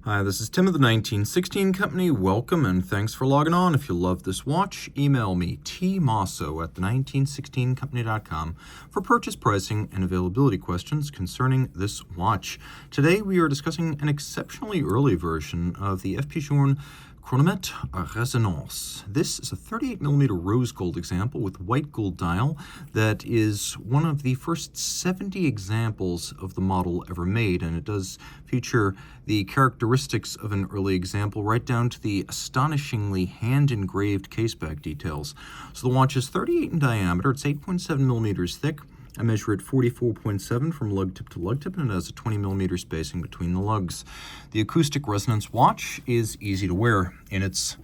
Hi, this is Tim of the 1916 Company. Welcome and thanks for logging on. If you love this watch, email me tmosso@the1916company.com for purchase pricing and availability questions concerning this watch. Today we are discussing an exceptionally early version of the FP Journe Chronometre Résonance. This is a 38mm rose gold example with white gold dial that is one of the first 70 examples of the model ever made, and it does feature the characteristics of an early example right down to the astonishingly hand-engraved caseback details. So the watch is 38 in diameter, it's 8.7 millimeters thick. I measure it 44.7 from lug tip to lug tip, and it has a 20mm spacing between the lugs. The acoustic resonance watch is easy to wear. In its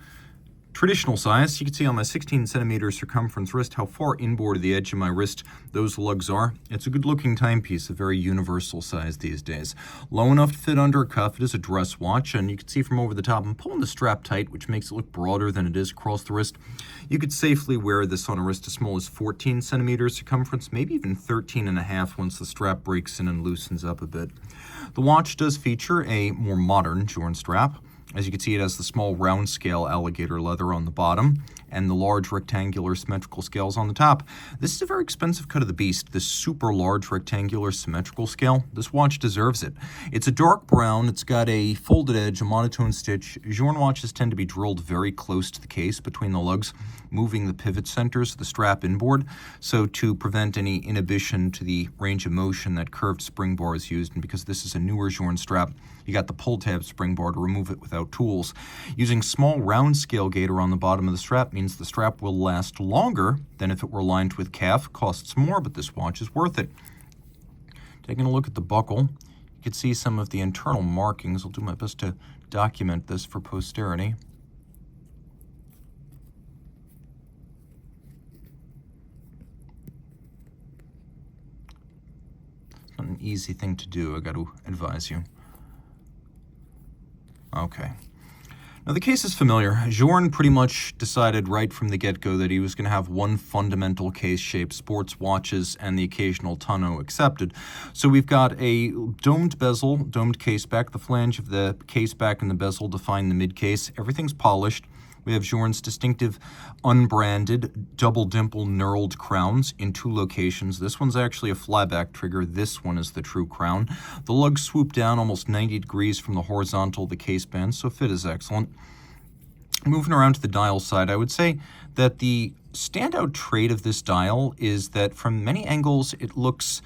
traditional size, you can see on my 16cm circumference wrist how far inboard of the edge of my wrist those lugs are. It's a good-looking timepiece, a very universal size these days. Low enough to fit under a cuff. It is a dress watch, and you can see from over the top, I'm pulling the strap tight, which makes it look broader than it is across the wrist. You could safely wear this on a wrist as small as 14cm circumference, maybe even 13.5 once the strap breaks in and loosens up a bit. The watch does feature a more modern Journe strap. As you can see, it has the small round scale alligator leather on the bottom and the large rectangular symmetrical scales on the top. This is a very expensive cut of the beast, this super large rectangular symmetrical scale. This watch deserves it. It's a dark brown, it's got a folded edge, a monotone stitch. Journe watches tend to be drilled very close to the case between the lugs, moving the pivot centers of the strap inboard, so to prevent any inhibition to the range of motion that curved spring bar is used. And because this is a newer Journe strap, you got the pull tab spring bar to remove it without tools. Using small round scale gator on the bottom of the strap means the strap will last longer than if it were lined with calf. Costs more, but this watch is worth it. Taking a look at the buckle, you can see some of the internal markings. I'll do my best to document this for posterity. It's not an easy thing to do, I got to advise you. Okay. Now, the case is familiar. Journe pretty much decided right from the get-go that he was going to have one fundamental case shape, sports watches and the occasional tonneau accepted. So we've got a domed bezel, domed case back. The flange of the case back and the bezel define the mid-case. Everything's polished. We have Journe's distinctive unbranded double dimple knurled crowns in two locations. This one's actually a flyback trigger. This one is the true crown. The lugs swoop down almost 90 degrees from the horizontal of the case band, so fit is excellent. Moving around to the dial side, I would say that the standout trait of this dial is that from many angles it looks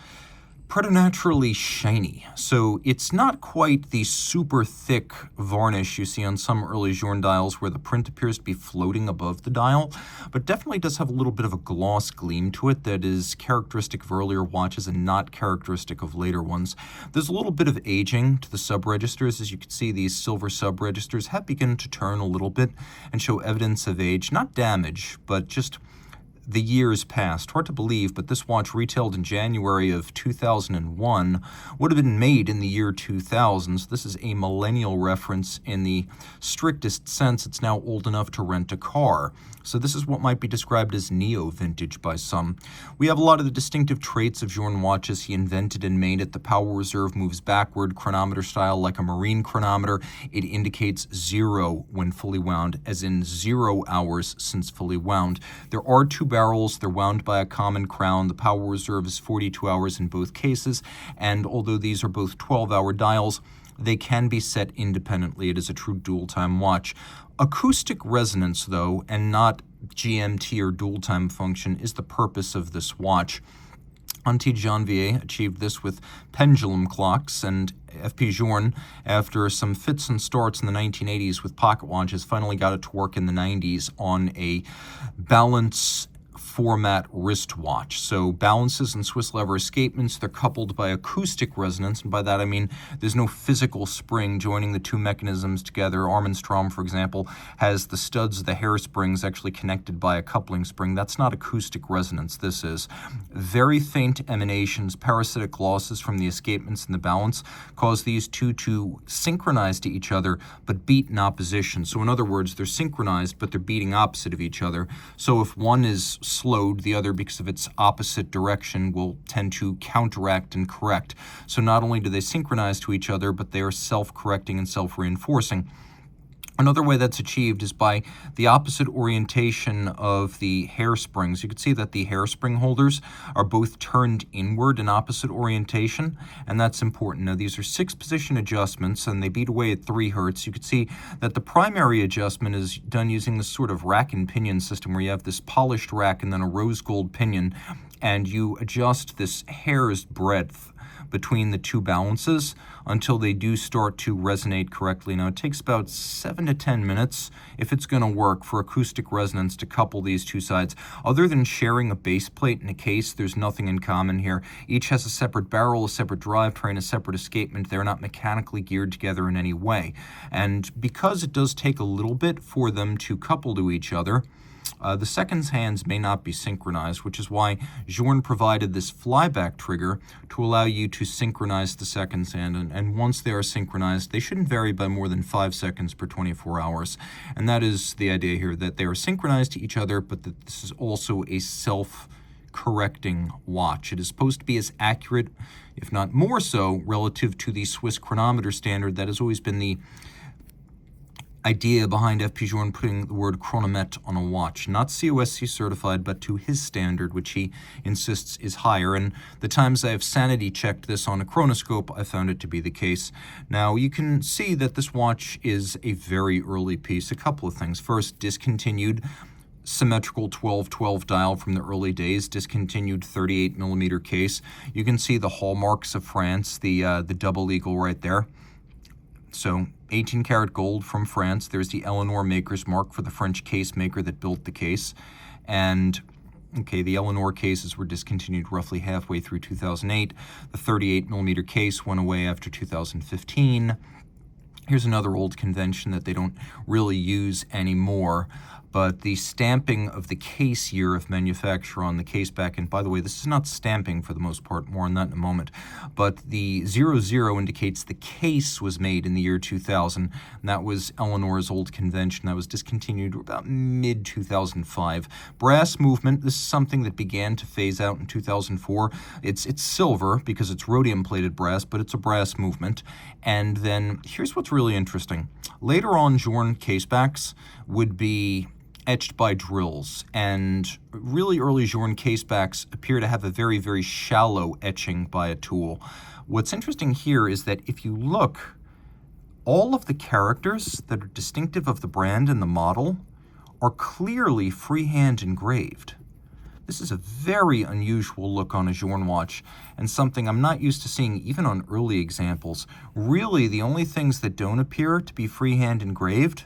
preternaturally shiny. So it's not quite the super thick varnish you see on some early Journe dials where the print appears to be floating above the dial, but definitely does have a little bit of a gloss gleam to it that is characteristic of earlier watches and not characteristic of later ones. There's a little bit of aging to the sub-registers. As you can see, these silver sub-registers have begun to turn a little bit and show evidence of age, not damage, but just the years passed. Hard to believe, but this watch retailed in January of 2001 would have been made in the year 2000. So this is a millennial reference in the strictest sense. It's now old enough to rent a car. So this is what might be described as neo-vintage by some. We have a lot of the distinctive traits of Journe watches he invented and made it. The power reserve moves backward, chronometer style like a marine chronometer. It indicates 0 when fully wound, as in 0 hours since fully wound. There are two barrels. They're wound by a common crown. The power reserve is 42 hours in both cases, and although these are both 12-hour dials, they can be set independently. It is a true dual-time watch. Acoustic resonance, though, and not GMT or dual-time function, is the purpose of this watch. Janvier achieved this with pendulum clocks, and FP Journe, after some fits and starts in the 1980s with pocket watches, finally got it to work in the 90s on a balance format wristwatch. So balances and Swiss lever escapements, they're coupled by acoustic resonance, and by that I mean there's no physical spring joining the two mechanisms together. Armstrong, for example, has the studs of the hairsprings actually connected by a coupling spring. That's not acoustic resonance. This is very faint emanations, parasitic losses from the escapements and the balance cause these two to synchronize to each other but beat in opposition. So in other words, they're synchronized but they're beating opposite of each other. So if one is slowed, the other, because of its opposite direction, will tend to counteract and correct. So not only do they synchronize to each other, but they are self-correcting and self-reinforcing. Another way that's achieved is by the opposite orientation of the hairsprings. You can see that the hairspring holders are both turned inward in opposite orientation, and that's important. Now, these are 6-position adjustments, and they beat away at 3 hertz. You can see that the primary adjustment is done using this sort of rack and pinion system, where you have this polished rack and then a rose gold pinion, and you adjust this hair's breadth between the 2 balances until they do start to resonate correctly. Now, it takes about 7 to 10 minutes, if it's going to work, for acoustic resonance to couple these 2 sides. Other than sharing a base plate and a case, there's nothing in common here. Each has a separate barrel, a separate drivetrain, a separate escapement. They're not mechanically geared together in any way. And because it does take a little bit for them to couple to each other, the seconds hands may not be synchronized, which is why Journe provided this flyback trigger to allow you to synchronize the seconds hand. And once they are synchronized, they shouldn't vary by more than 5 seconds per 24 hours. And that is the idea here, that they are synchronized to each other, but that this is also a self-correcting watch. It is supposed to be as accurate, if not more so, relative to the Swiss chronometer standard. That has always been the idea behind FP Journe putting the word chronometre on a watch. Not COSC certified, but to his standard, which he insists is higher. And the times I have sanity checked this on a chronoscope, I found it to be the case. Now, you can see that this watch is a very early piece. A couple of things. First, discontinued symmetrical 12-12 dial from the early days, discontinued 38mm case. You can see the hallmarks of France, the double eagle right there. So 18-karat gold from France. There's the Eleanor maker's mark for the French case maker that built the case. And, okay, the Eleanor cases were discontinued roughly halfway through 2008. The 38mm case went away after 2015. Here's another old convention that they don't really use anymore, but the stamping of the case year of manufacture on the Caseback, and by the way, this is not stamping for the most part, more on that in a moment, but the 00 indicates the case was made in the year 2000, and that was Eleanor's old convention that was discontinued about mid-2005. Brass movement, this is something that began to phase out in 2004. It's silver because it's rhodium-plated brass, but it's a brass movement. And then here's what's really interesting. Later on, Journe Casebacks would be etched by drills, and really early Journe Casebacks appear to have a very, very shallow etching by a tool. What's interesting here is that if you look, all of the characters that are distinctive of the brand and the model are clearly freehand engraved. This is a very unusual look on a Journe watch, and something I'm not used to seeing even on early examples. Really, the only things that don't appear to be freehand engraved,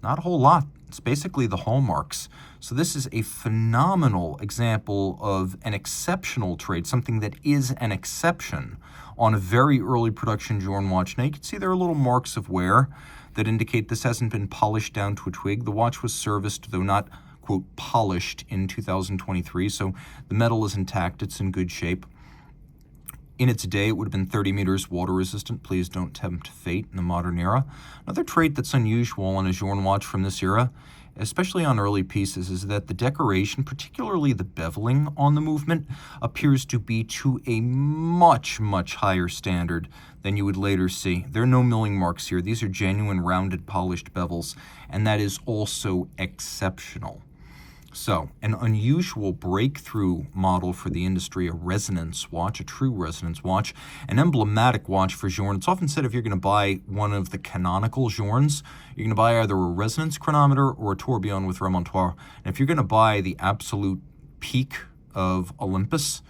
not a whole lot. It's basically the hallmarks. So this is a phenomenal example of an exceptional trade, something that is an exception on a very early production Journe watch. Now you can see there are little marks of wear that indicate this hasn't been polished down to a twig. The watch was serviced, though not, quote, polished, in 2023, so the metal is intact, it's in good shape. In its day, it would have been 30 meters water resistant. Please don't tempt fate in the modern era. Another trait that's unusual on a Journe watch from this era, especially on early pieces, is that the decoration, particularly the beveling on the movement, appears to be to a much, much higher standard than you would later see. There are no milling marks here. These are genuine rounded polished bevels, and that is also exceptional. So, an unusual breakthrough model for the industry, a resonance watch, a true resonance watch, an emblematic watch for Journe. It's often said if you're going to buy one of the canonical Journes, you're going to buy either a resonance chronometer or a tourbillon with remontoir. And if you're going to buy the absolute peak of Olympus,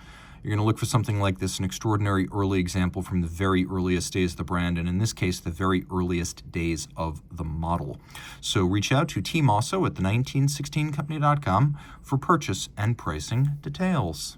you're going to look for something like this, an extraordinary early example from the very earliest days of the brand, and in this case, the very earliest days of the model. So reach out to T. Mosso at the 1916company.com for purchase and pricing details.